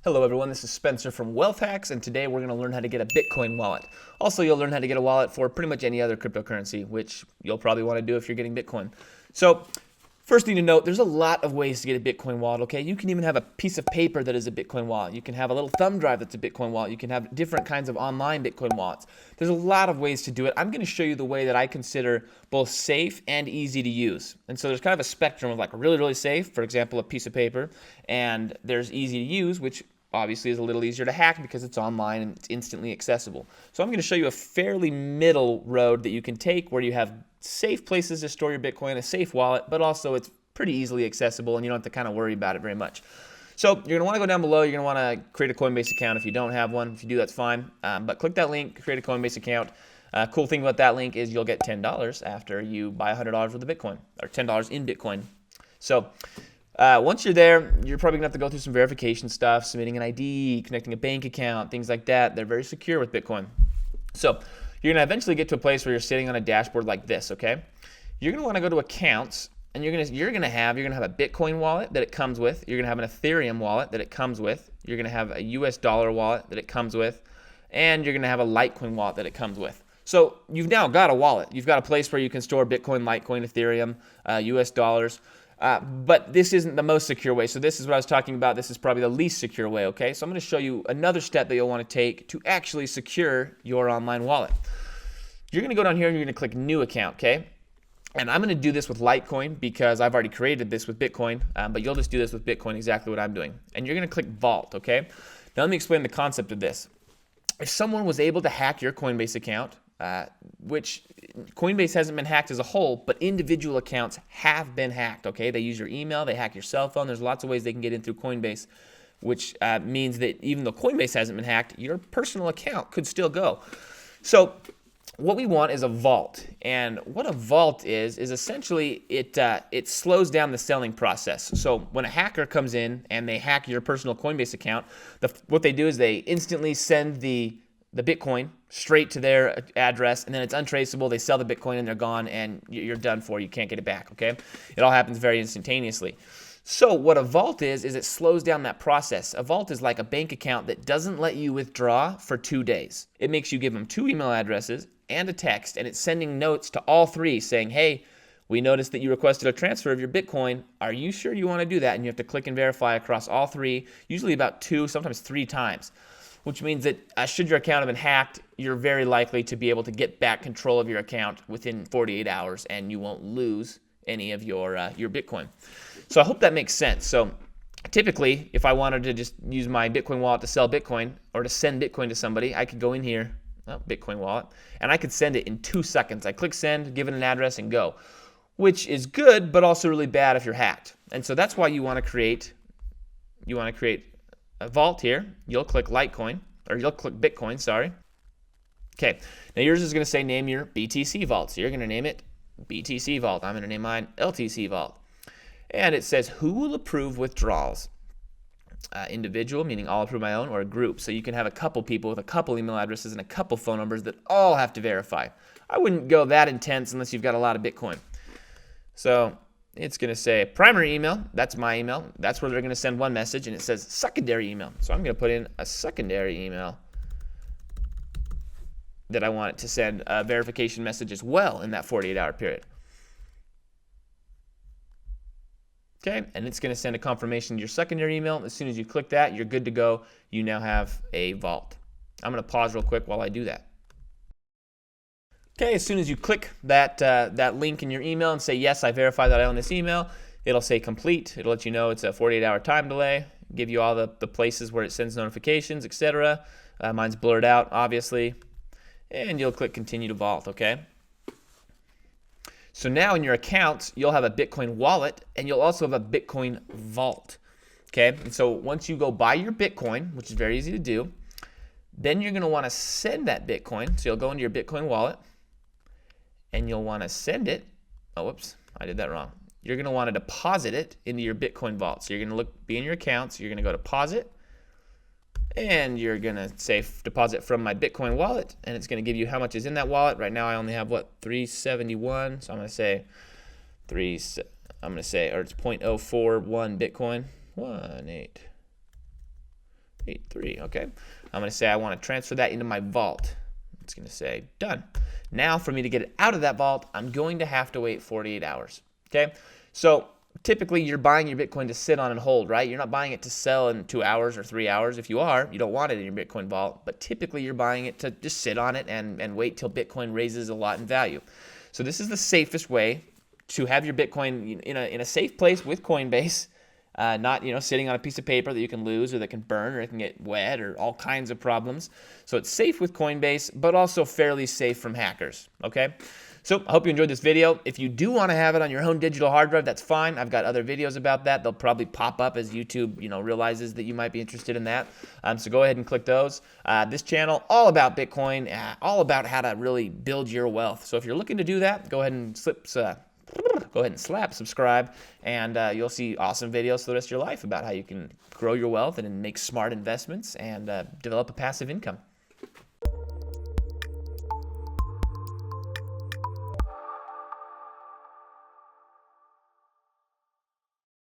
Hello everyone, this is Spencer from Wealth Hacks, and today we're going to learn how to get a Bitcoin wallet. Also, you'll learn how to get a wallet for pretty much any other cryptocurrency, which you'll probably want to do if you're getting Bitcoin. So, first thing to note, there's a lot of ways to get a Bitcoin wallet, okay? You can even have a piece of paper that is a Bitcoin wallet. You can have a little thumb drive that's a Bitcoin wallet. You can have different kinds of online Bitcoin wallets. There's a lot of ways to do it. I'm going to show you the way that I consider both safe and easy to use. And so there's kind of a spectrum of like really, really safe, for example, a piece of paper, and there's easy to use, which obviously is a little easier to hack because it's online and it's instantly accessible. So I'm going to show you a fairly middle road that you can take where you have safe places to store your Bitcoin, a safe wallet, but also it's pretty easily accessible and you don't have to kind of worry about it very much. So you're going to want to go down below. You're going to want to create a CoinBase account if you don't have one. If you do, that's fine. But click that link, create a CoinBase account. Cool thing about that link is you'll get $10 after you buy $100 worth of Bitcoin, or $10 in Bitcoin. So once you're there, you're probably going to have to go through some verification stuff, submitting an ID, connecting a bank account, things like that. They're very secure with Bitcoin. So you're going to eventually get to a place where you're sitting on a dashboard like this, okay? You're going to want to go to accounts, and you're going to have a Bitcoin wallet that it comes with. You're going to have an Ethereum wallet that it comes with. You're going to have a US dollar wallet that it comes with, and you're going to have a Litecoin wallet that it comes with. So you've now got a wallet. You've got a place where you can store Bitcoin, Litecoin, Ethereum, US dollars. But this isn't the most secure way. So this is what I was talking about. This is probably the least secure way, okay? So I'm going to show you another step that you'll want to take to actually secure your online wallet. You're going to go down here and you're going to click New Account, okay? And I'm going to do this with Litecoin because I've already created this with Bitcoin, but you'll just do this with Bitcoin, exactly what I'm doing. And you're going to click Vault, okay? Now let me explain the concept of this. If someone was able to hack your Coinbase account, which Coinbase hasn't been hacked as a whole, but individual accounts have been hacked, okay? They use your email, they hack your cell phone. There's lots of ways they can get in through Coinbase, which means that even though Coinbase hasn't been hacked, your personal account could still go. So what we want is a vault. And what a vault is essentially it slows down the selling process. So when a hacker comes in and they hack your personal Coinbase account, what they do is they instantly send the Bitcoin straight to their address, and then it's untraceable. They sell the Bitcoin and they're gone, and you're done for. You can't get it back, okay? It all happens very instantaneously. So what a vault is it slows down that process. A vault is like a bank account that doesn't let you withdraw for 2 days. It makes you give them 2 email addresses and a text, and it's sending notes to all 3 saying, hey, we noticed that you requested a transfer of your Bitcoin. Are you sure you want to do that? And you have to click and verify across all 3, usually about 2, sometimes 3 times. Which means that should your account have been hacked, you're very likely to be able to get back control of your account within 48 hours, and you won't lose any of your Bitcoin. So I hope that makes sense. So typically, if I wanted to just use my Bitcoin wallet to sell Bitcoin or to send Bitcoin to somebody, I could go in here, Bitcoin wallet, and I could send it in 2 seconds. I click send, give it an address, and go, which is good, but also really bad if you're hacked. And so that's why you want to create a vault here. You'll click Litecoin, or you'll click Bitcoin, sorry. Okay, now yours is going to say name your BTC vault. So you're going to name it BTC vault. I'm going to name mine LTC vault. And it says who will approve withdrawals? Individual, meaning I'll approve my own, or a group. So you can have a couple people with a couple email addresses and a couple phone numbers that all have to verify. I wouldn't go that intense unless you've got a lot of Bitcoin. So it's going to say primary email, that's my email. That's where they're going to send one message, and it says secondary email. So I'm going to put in a secondary email that I want it to send a verification message as well in that 48-hour period. Okay, and it's going to send a confirmation to your secondary email. As soon as you click that, you're good to go. You now have a vault. I'm going to pause real quick while I do that. Okay, as soon as you click that link in your email and say, yes, I verify that I own this email, it'll say complete. It'll let you know it's a 48-hour time delay, give you all the places where it sends notifications, etc. Mine's blurred out, obviously. And you'll click continue to vault, okay? So now in your account, you'll have a Bitcoin wallet, and you'll also have a Bitcoin vault, okay? And so once you go buy your Bitcoin, which is very easy to do, then you're going to want to send that Bitcoin. So you'll go into your Bitcoin wallet, and you'll want to send it. Oh, whoops, I did that wrong. You're going to want to deposit it into your Bitcoin vault. So you're going to be in your accounts. You're going to go deposit, and you're going to say deposit from my Bitcoin wallet, and it's going to give you how much is in that wallet. Right now I only have, 371. So I'm going to say or it's 0.041 Bitcoin. 18 83, okay. I'm going to say I want to transfer that into my vault. It's going to say done. Now for me to get it out of that vault, I'm going to have to wait 48 hours, okay? So typically you're buying your Bitcoin to sit on and hold, right? You're not buying it to sell in 2 hours or 3 hours. If you are, you don't want it in your Bitcoin vault, but typically you're buying it to just sit on it and wait till Bitcoin raises a lot in value. So this is the safest way to have your Bitcoin in a safe place with CoinBase, not sitting on a piece of paper that you can lose or that can burn or it can get wet or all kinds of problems. So it's safe with CoinBase, but also fairly safe from hackers, okay? So I hope you enjoyed this video. If you do want to have it on your own digital hard drive, that's fine. I've got other videos about that. They'll probably pop up as YouTube realizes that you might be interested in that. So go ahead and click those. This channel, all about Bitcoin, all about how to really build your wealth. So if you're looking to do that, go ahead and slap subscribe, and you'll see awesome videos for the rest of your life about how you can grow your wealth and make smart investments and develop a passive income.